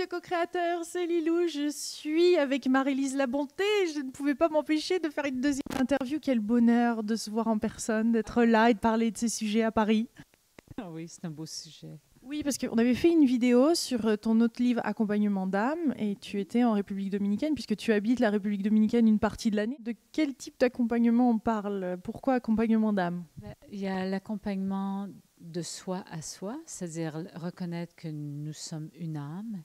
co-créateur, c'est Lilou. Je suis avec Marie-Lise Labonté. Je ne pouvais pas m'empêcher de faire une deuxième interview. Quel bonheur de se voir en personne, d'être là et de parler de ces sujets à Paris. Ah oui, c'est un beau sujet. Oui, parce qu'on avait fait une vidéo sur ton autre livre Accompagnement d'âme et tu étais en République dominicaine puisque tu habites la République dominicaine une partie de l'année. De quel type d'accompagnement on parle? Pourquoi accompagnement d'âme? Il y a l'accompagnement de soi à soi, c'est-à-dire reconnaître que nous sommes une âme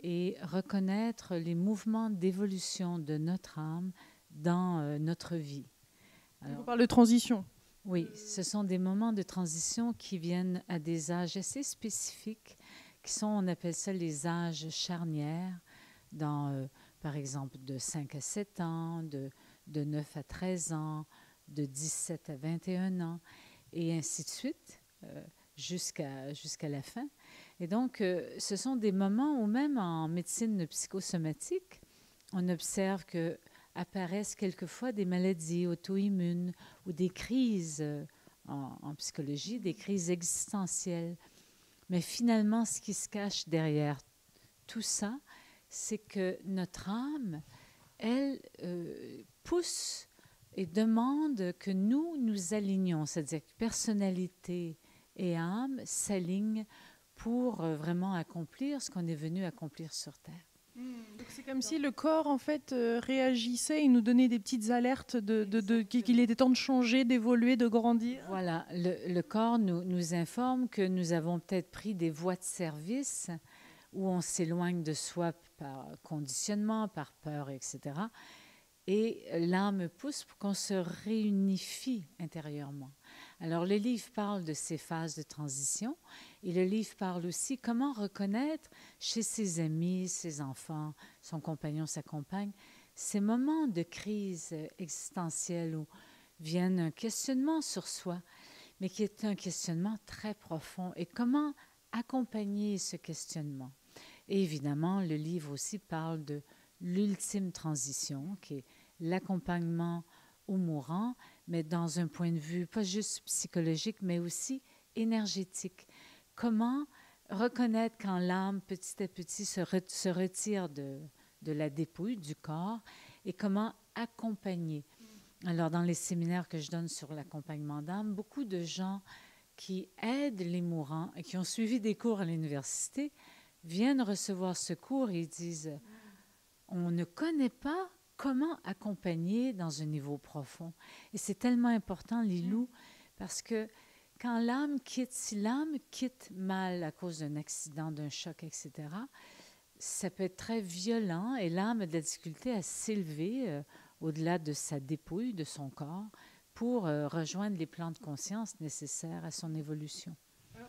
et reconnaître les mouvements d'évolution de notre âme dans notre vie. On parle de transition. Oui, ce sont des moments de transition qui viennent à des âges assez spécifiques, qui sont, on appelle ça les âges charnières, dans, par exemple, de 5 à 7 ans, de 9 à 13 ans, de 17 à 21 ans, et ainsi de suite, jusqu'à la fin. Et donc, ce sont des moments où même en médecine psychosomatique, on observe que apparaissent quelquefois des maladies auto-immunes ou des crises en psychologie, des crises existentielles. Mais finalement, ce qui se cache derrière tout ça, c'est que notre âme, elle, pousse et demande que nous nous alignions, c'est-à-dire que personnalité et âme s'alignent pour vraiment accomplir ce qu'on est venu accomplir sur Terre. Donc c'est comme si le corps en fait réagissait et nous donnait des petites alertes qu'il était temps de changer, d'évoluer, de grandir. Voilà, le corps nous informe que nous avons peut-être pris des voies de service où on s'éloigne de soi par conditionnement, par peur, etc. Et l'âme pousse pour qu'on se réunifie intérieurement. Alors le livre parle de ces phases de transition et le livre parle aussi comment reconnaître chez ses amis, ses enfants, son compagnon, sa compagne, ces moments de crise existentielle où viennent un questionnement sur soi, mais qui est un questionnement très profond. Et comment accompagner ce questionnement? Et évidemment, le livre aussi parle de l'ultime transition, qui est l'accompagnement au mourant, mais dans un point de vue pas juste psychologique, mais aussi énergétique. Comment reconnaître quand l'âme, petit à petit, se retire de la dépouille du corps et comment accompagner. Alors, dans les séminaires que je donne sur l'accompagnement d'âme, beaucoup de gens qui aident les mourants et qui ont suivi des cours à l'université viennent recevoir ce cours et ils disent « On ne connaît pas comment accompagner dans un niveau profond. » Et c'est tellement important, Lilou, parce que quand l'âme quitte, si l'âme quitte mal à cause d'un accident, d'un choc, etc., ça peut être très violent et l'âme a de la difficulté à s'élever au-delà de sa dépouille, de son corps, pour rejoindre les plans de conscience nécessaires à son évolution.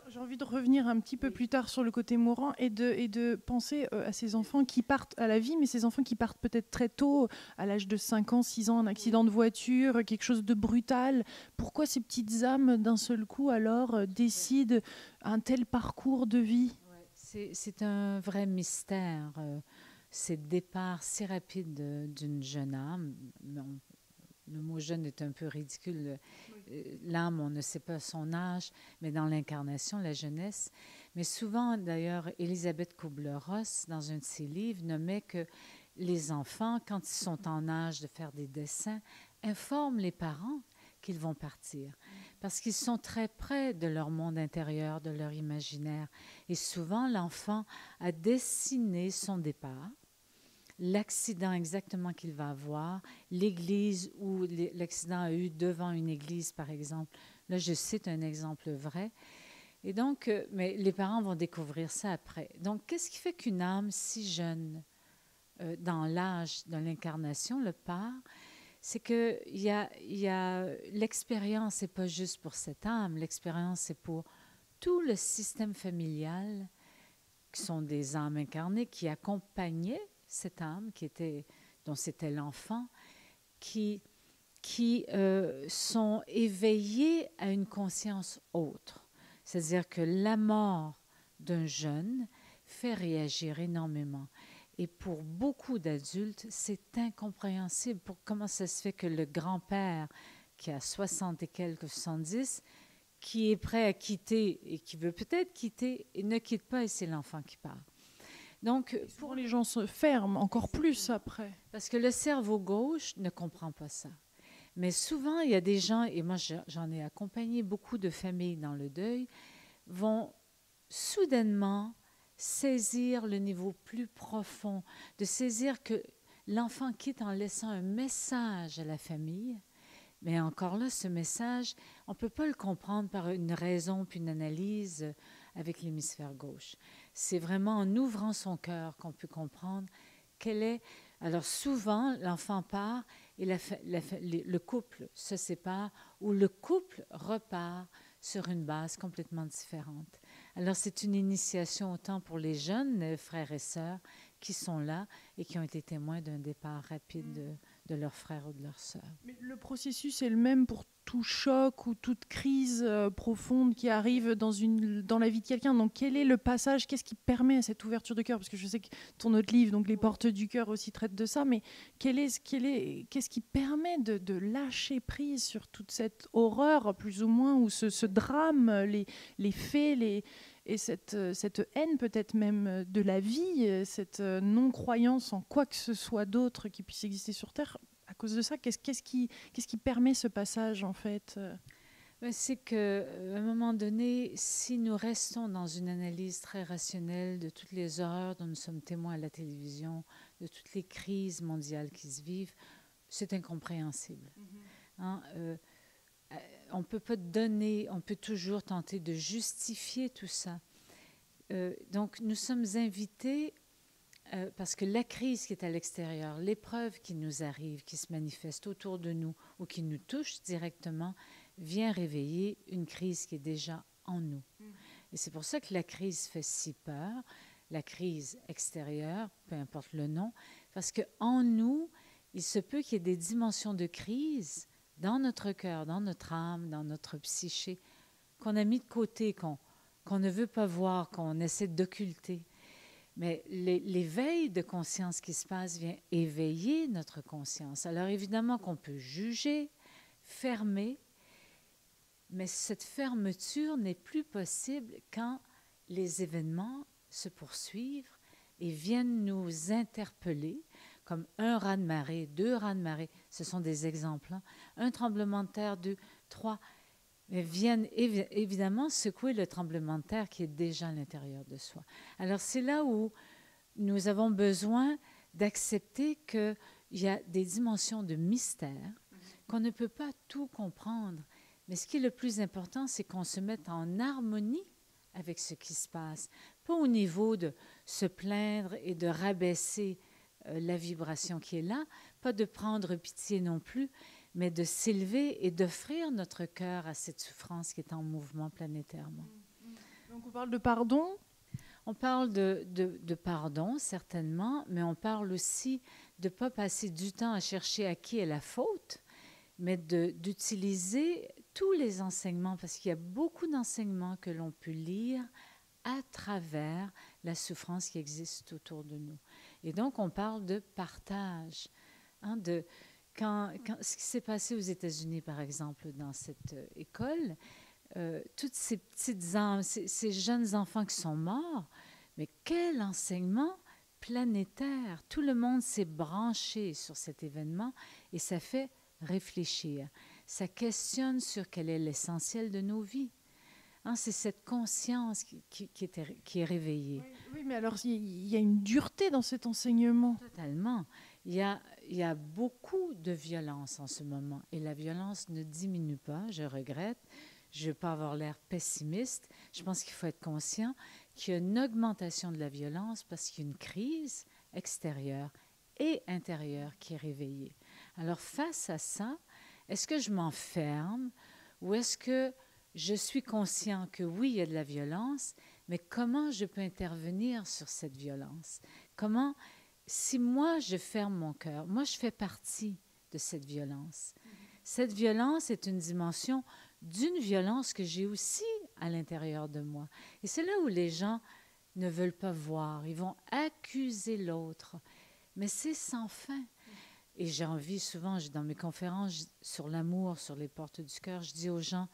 J'ai envie de revenir un petit peu plus tard sur le côté mourant et de penser à ces enfants qui partent à la vie, mais ces enfants qui partent peut-être très tôt, à l'âge de 5 ans, 6 ans, un accident de voiture, quelque chose de brutal. Pourquoi ces petites âmes, d'un seul coup, alors, décident un tel parcours de vie? C'est un vrai mystère, ces départs si rapides d'une jeune âme. Le mot jeune est un peu ridicule. L'âme, on ne sait pas son âge, mais dans l'incarnation, la jeunesse. Mais souvent, d'ailleurs, Elisabeth Kubler-Ross, dans un de ses livres, nommait que les enfants, quand ils sont en âge de faire des dessins, informent les parents qu'ils vont partir, parce qu'ils sont très près de leur monde intérieur, de leur imaginaire. Et souvent, l'enfant a dessiné son départ, l'accident exactement qu'il va avoir, l'église où l'accident a eu devant une église, par exemple. Là, je cite un exemple vrai. Et donc, mais les parents vont découvrir ça après. Donc, qu'est-ce qui fait qu'une âme si jeune, dans l'âge de l'incarnation, le part? C'est qu'il y a l'expérience, c'est pas juste pour cette âme, l'expérience, c'est pour tout le système familial, qui sont des âmes incarnées, qui accompagnaient cette âme, dont c'était l'enfant, qui sont éveillés à une conscience autre. C'est-à-dire que la mort d'un jeune fait réagir énormément. Et pour beaucoup d'adultes, c'est incompréhensible. Comment ça se fait que le grand-père, qui a 60 et quelques, 70, qui est prêt à quitter et qui veut peut-être quitter, et ne quitte pas et c'est l'enfant qui part. Donc, Souvent, les gens se ferment encore plus après. parce que le cerveau gauche ne comprend pas ça. Mais souvent, il y a des gens, et moi j'en ai accompagné beaucoup de familles dans le deuil, vont soudainement saisir le niveau plus profond, de saisir que l'enfant quitte en laissant un message à la famille. Mais encore là, ce message, on ne peut pas le comprendre par une raison puis une analyse avec l'hémisphère gauche. C'est vraiment en ouvrant son cœur qu'on peut comprendre quelle est... Alors souvent, l'enfant part et le couple se sépare ou le couple repart sur une base complètement différente. Alors c'est une initiation autant pour les jeunes frères et sœurs qui sont là et qui ont été témoins d'un départ rapide de leur frère ou de leur sœur. Mais le processus est le même pour tout choc ou toute crise profonde qui arrive dans la vie de quelqu'un. Donc quel est le passage, qu'est-ce qui permet cette ouverture de cœur? Parce que je sais que ton autre livre, donc Les portes du cœur aussi, traite de ça, mais qu'est-ce qui permet de lâcher prise sur toute cette horreur, plus ou moins, ou ce drame, les faits, et cette haine peut-être même de la vie, cette non-croyance en quoi que ce soit d'autre qui puisse exister sur Terre? À cause de ça, qu'est-ce qui permet ce passage, en fait? C'est qu'à un moment donné, si nous restons dans une analyse très rationnelle de toutes les horreurs dont nous sommes témoins à la télévision, de toutes les crises mondiales qui se vivent, c'est incompréhensible. On ne peut pas donner, on peut toujours tenter de justifier tout ça. Donc nous sommes invités, parce que la crise qui est à l'extérieur, l'épreuve qui nous arrive, qui se manifeste autour de nous ou qui nous touche directement, vient réveiller une crise qui est déjà en nous. Et c'est pour ça que la crise fait si peur, la crise extérieure, peu importe le nom, parce qu'en nous, il se peut qu'il y ait des dimensions de crise dans notre cœur, dans notre âme, dans notre psyché, qu'on a mis de côté, qu'on ne veut pas voir, qu'on essaie d'occulter. Mais l'éveil de conscience qui se passe vient éveiller notre conscience. Alors évidemment qu'on peut juger, fermer, mais cette fermeture n'est plus possible quand les événements se poursuivent et viennent nous interpeller, comme un raz-de-marée, 2 raz-de-marée, ce sont des exemples, hein. Un tremblement de terre, 2, 3, mais viennent évidemment secouer le tremblement de terre qui est déjà à l'intérieur de soi. Alors c'est là où nous avons besoin d'accepter qu'il y a des dimensions de mystère, qu'on ne peut pas tout comprendre. Mais ce qui est le plus important, c'est qu'on se mette en harmonie avec ce qui se passe. Pas au niveau de se plaindre et de rabaisser la vibration qui est là, pas de prendre pitié non plus, mais de s'élever et d'offrir notre cœur à cette souffrance qui est en mouvement planétairement. Donc on parle de pardon? On parle de pardon, certainement, mais on parle aussi de ne pas passer du temps à chercher à qui est la faute, mais d'utiliser tous les enseignements, parce qu'il y a beaucoup d'enseignements que l'on peut lire à travers la souffrance qui existe autour de nous. Et donc, on parle de partage, hein, ce qui s'est passé aux États-Unis, par exemple, dans cette école, toutes ces petites âmes, ces jeunes enfants qui sont morts, mais quel enseignement planétaire! Tout le monde s'est branché sur cet événement et ça fait réfléchir. Ça questionne sur quel est l'essentiel de nos vies. Hein, c'est cette conscience qui est réveillée. Oui, mais alors il y a une dureté dans cet enseignement. Totalement. Il y a beaucoup de violence en ce moment et la violence ne diminue pas, je regrette. Je ne veux pas avoir l'air pessimiste. Je pense qu'il faut être conscient qu'il y a une augmentation de la violence parce qu'il y a une crise extérieure et intérieure qui est réveillée. Alors face à ça, est-ce que je m'enferme ou est-ce que je suis conscient que oui, il y a de la violence, mais comment je peux intervenir sur cette violence? Comment, si moi je ferme mon cœur, moi je fais partie de cette violence. Cette violence est une dimension d'une violence que j'ai aussi à l'intérieur de moi. Et c'est là où les gens ne veulent pas voir. Ils vont accuser l'autre. Mais c'est sans fin. Et j'ai envie souvent, dans mes conférences sur l'amour, sur les portes du cœur, je dis aux gens,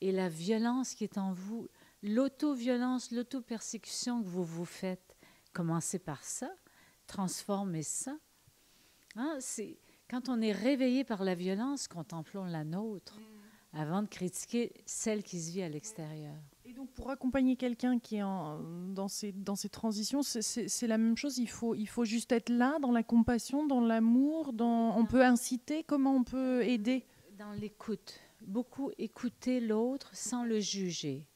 et la violence qui est en vous, l'auto-violence, l'auto-persécution que vous vous faites, commencer par ça, transformer ça. Hein, c'est quand on est réveillé par la violence, contemplons la nôtre avant de critiquer celle qui se vit à l'extérieur. Et donc, pour accompagner quelqu'un qui est dans ces transitions, c'est la même chose. Il faut juste être là, dans la compassion, dans l'amour. On peut inciter. Comment on peut aider? Dans l'écoute. Beaucoup écouter l'autre sans le juger,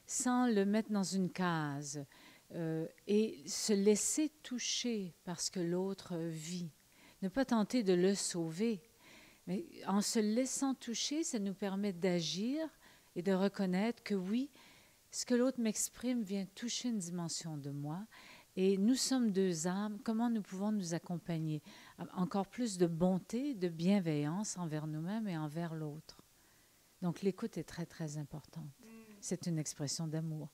sans le mettre dans une case, et se laisser toucher par ce que l'autre vit. Ne pas tenter de le sauver, mais en se laissant toucher, ça nous permet d'agir et de reconnaître que oui, ce que l'autre m'exprime vient toucher une dimension de moi. Et nous sommes deux âmes, comment nous pouvons nous accompagner? Encore plus de bonté, de bienveillance envers nous-mêmes et envers l'autre. Donc l'écoute est très, très importante. C'est une expression d'amour.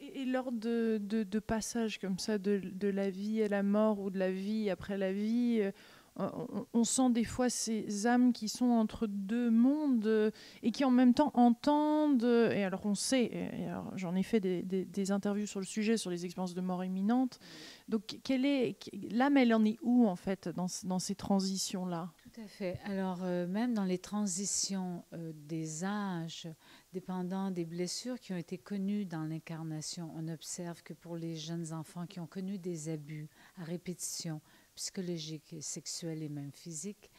Et lors de passages comme ça, de la vie à la mort ou de la vie après la vie, on sent des fois ces âmes qui sont entre deux mondes et qui en même temps entendent. Et alors on sait, et alors j'en ai fait des interviews sur le sujet, sur les expériences de mort imminente. Donc l'âme, elle en est où en fait dans ces transitions-là? Tout à fait. Alors même dans les transitions des âges, dépendant des blessures qui ont été connues dans l'incarnation, on observe que pour les jeunes enfants qui ont connu des abus à répétition, psychologiques, sexuels et même physiques,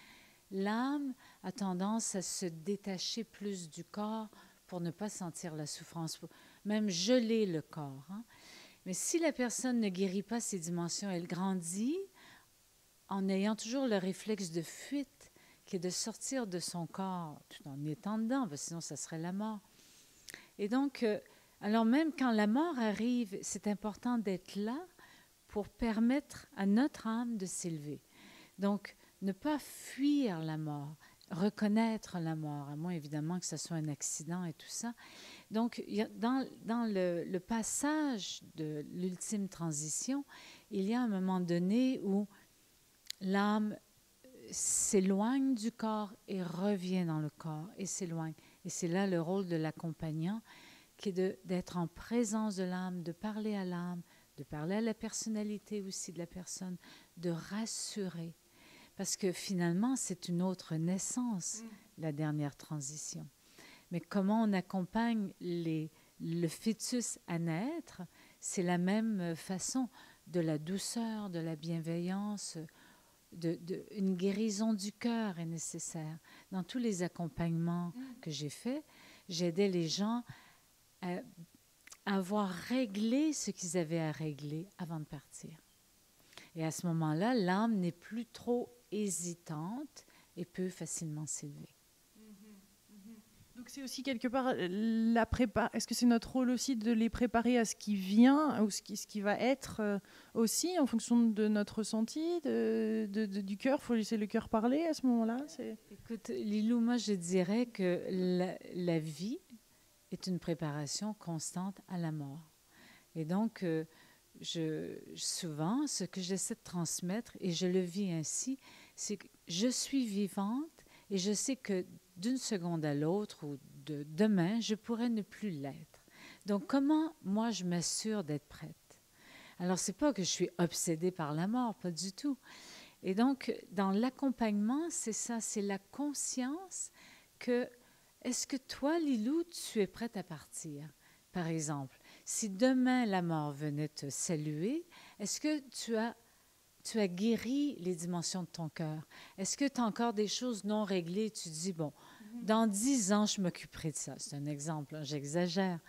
l'âme a tendance à se détacher plus du corps pour ne pas sentir la souffrance, pour même geler le corps. Hein. Mais si la personne ne guérit pas ces dimensions, elle grandit en ayant toujours le réflexe de fuite, qui est de sortir de son corps tout en étant dedans, parce que sinon ça serait la mort. Et donc, alors même quand la mort arrive, c'est important d'être là pour permettre à notre âme de s'élever. Donc, ne pas fuir la mort, reconnaître la mort, à moins évidemment que ce soit un accident et tout ça. Donc, dans le passage de l'ultime transition, il y a un moment donné où l'âme s'éloigne du corps et revient dans le corps et s'éloigne. Et c'est là le rôle de l'accompagnant, qui est d'être en présence de l'âme, de parler à l'âme, de parler à la personnalité aussi de la personne, de rassurer. Parce que finalement, c'est une autre naissance, la dernière transition. Mais comment on accompagne le fœtus à naître, c'est la même façon, de la douceur, de la bienveillance, une guérison du cœur est nécessaire. Dans tous les accompagnements que j'ai faits, j'aidais les gens à avoir réglé ce qu'ils avaient à régler avant de partir. Et à ce moment-là, l'âme n'est plus trop hésitante et peut facilement s'élever. Donc c'est aussi quelque part est-ce que c'est notre rôle aussi de les préparer à ce qui vient ou ce qui va être aussi en fonction de notre ressenti, du cœur? Il faut laisser le cœur parler à ce moment-là. Écoute, Lilou, moi je dirais que la vie est une préparation constante à la mort. Et donc, souvent, ce que j'essaie de transmettre, et je le vis ainsi, c'est que je suis vivante et je sais que d'une seconde à l'autre ou de demain, je pourrais ne plus l'être. Donc, comment moi je m'assure d'être prête? Alors, c'est pas que je suis obsédée par la mort, pas du tout. Et donc, dans l'accompagnement, c'est ça, c'est la conscience que est-ce que toi, Lilou, tu es prête à partir? Par exemple, si demain la mort venait te saluer, est-ce que tu as guéri les dimensions de ton cœur? Est-ce que tu as encore des choses non réglées? Tu dis, bon, dans 10 ans, je m'occuperai de ça. C'est un exemple, hein, j'exagère.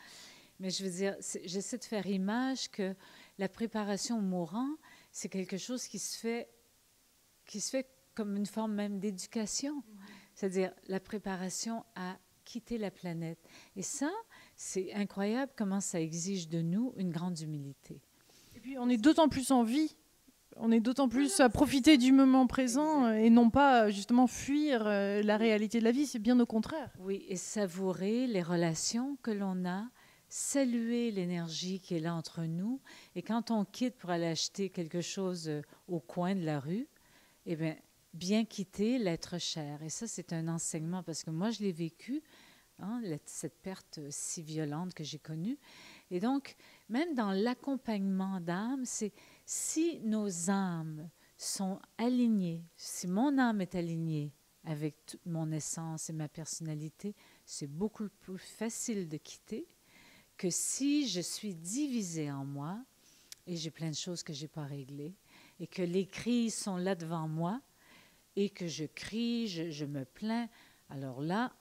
Mais je veux dire, j'essaie de faire image que la préparation au mourant, c'est quelque chose qui se fait comme une forme même d'éducation. C'est-à-dire la préparation à quitter la planète. Et ça, c'est incroyable comment ça exige de nous une grande humilité. Et puis, on est d'autant plus en vie. On est d'autant plus à profiter du moment présent et non pas justement fuir la réalité de la vie, c'est bien au contraire. Oui, et savourer les relations que l'on a, saluer l'énergie qui est là entre nous. Et quand on quitte pour aller acheter quelque chose au coin de la rue, eh bien quitter l'être cher. Et ça, c'est un enseignement parce que moi, je l'ai vécu, hein, cette perte si violente que j'ai connue. Et donc, même dans l'accompagnement d'âme, c'est si nos âmes sont alignées, si mon âme est alignée avec toute mon essence et ma personnalité, c'est beaucoup plus facile de quitter que si je suis divisée en moi et j'ai plein de choses que je n'ai pas réglées et que les cris sont là devant moi et que je crie, je me plains. Alors là,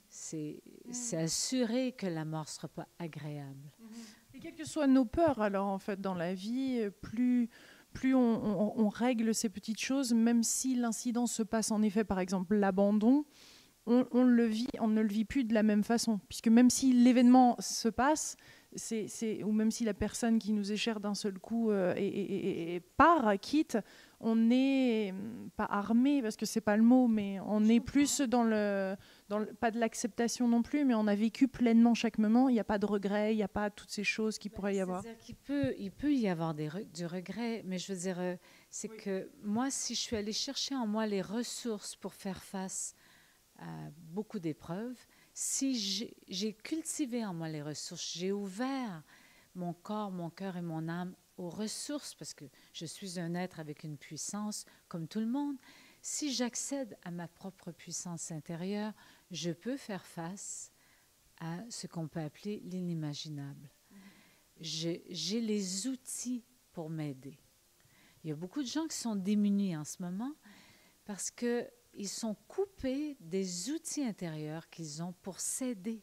c'est assuré que la mort ne sera pas agréable. Et quelles que soient nos peurs, alors, en fait, dans la vie, plus on règle ces petites choses, même si l'incident se passe, en effet, par exemple, l'abandon, on ne le vit plus de la même façon. Puisque même si l'événement se passe, ou même si la personne qui nous est chère d'un seul coup quitte, on n'est pas armé, parce que c'est pas le mot, mais on est plus dans pas de l'acceptation non plus, mais on a vécu pleinement chaque moment. Il n'y a pas de regret, il n'y a pas toutes ces choses qui pourraient y avoir. C'est-à-dire qu'il peut y avoir du regret, mais je veux dire, c'est que moi, si je suis allée chercher en moi les ressources pour faire face à beaucoup d'épreuves, si j'ai cultivé en moi les ressources, j'ai ouvert mon corps, mon cœur et mon âme aux ressources, parce que je suis un être avec une puissance comme tout le monde, si j'accède à ma propre puissance intérieure, je peux faire face à ce qu'on peut appeler l'inimaginable. J'ai les outils pour m'aider. Il y a beaucoup de gens qui sont démunis en ce moment parce qu'ils sont coupés des outils intérieurs qu'ils ont pour s'aider.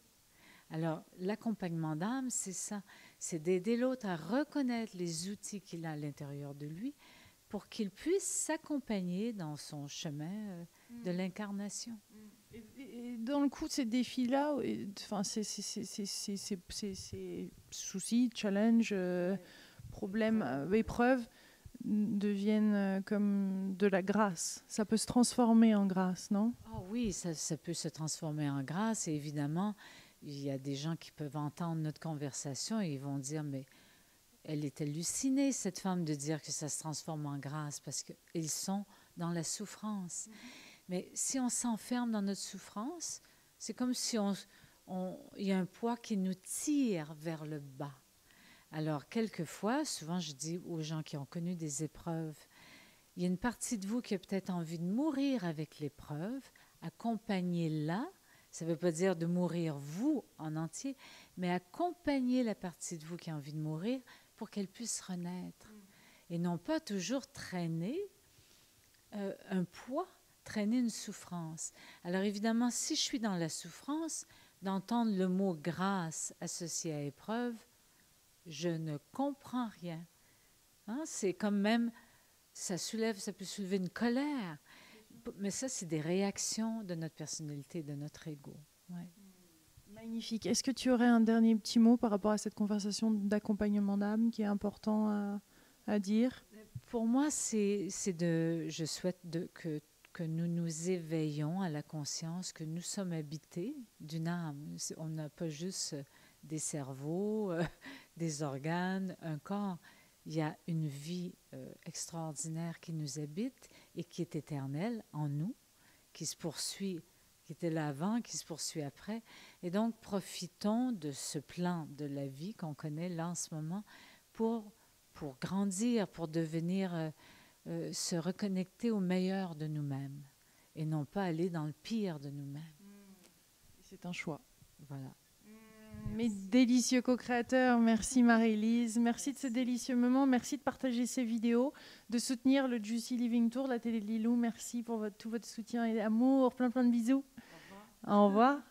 Alors, l'accompagnement d'âme, c'est ça, c'est d'aider l'autre à reconnaître les outils qu'il a à l'intérieur de lui pour qu'il puisse s'accompagner dans son chemin de l'incarnation. Et dans le coup de ces défis-là, ces soucis, challenges, problèmes, épreuves, deviennent comme de la grâce. Ça peut se transformer en grâce, non? Oh oui, ça peut se transformer en grâce. Et évidemment, il y a des gens qui peuvent entendre notre conversation et ils vont dire, mais elle est hallucinée, cette femme, de dire que ça se transforme en grâce parce qu'ils sont dans la souffrance. Mais si on s'enferme dans notre souffrance, c'est comme si il y a un poids qui nous tire vers le bas. Alors, quelquefois, souvent je dis aux gens qui ont connu des épreuves, il y a une partie de vous qui a peut-être envie de mourir avec l'épreuve, accompagnez-la. Ça ne veut pas dire de mourir vous en entier, mais accompagner la partie de vous qui a envie de mourir pour qu'elle puisse renaître. Et non pas toujours traîner un poids, traîner une souffrance. Alors évidemment, si je suis dans la souffrance, d'entendre le mot grâce associé à épreuve, je ne comprends rien. Hein? C'est comme même, ça peut soulever une colère. Mais ça, c'est des réactions de notre personnalité, de notre ego. Ouais. Magnifique. Est-ce que tu aurais un dernier petit mot par rapport à cette conversation d'accompagnement d'âme qui est important à dire? Pour moi, je souhaite que nous nous éveillons à la conscience que nous sommes habités d'une âme. On n'a pas juste des cerveaux, des organes, un corps. Il y a une vie extraordinaire qui nous habite et qui est éternelle en nous, qui se poursuit, qui était là avant, qui se poursuit après. Et donc, profitons de ce plan de la vie qu'on connaît là en ce moment pour grandir, pour devenir, se reconnecter au meilleur de nous-mêmes et non pas aller dans le pire de nous-mêmes. C'est un choix. Voilà. Mes délicieux co-créateurs, merci Marie-Lise, merci de ce délicieux moment, merci de partager ces vidéos, de soutenir le Juicy Living Tour de la télé de Lilou, merci pour tout votre soutien et amour, plein de bisous. Au revoir. Au revoir.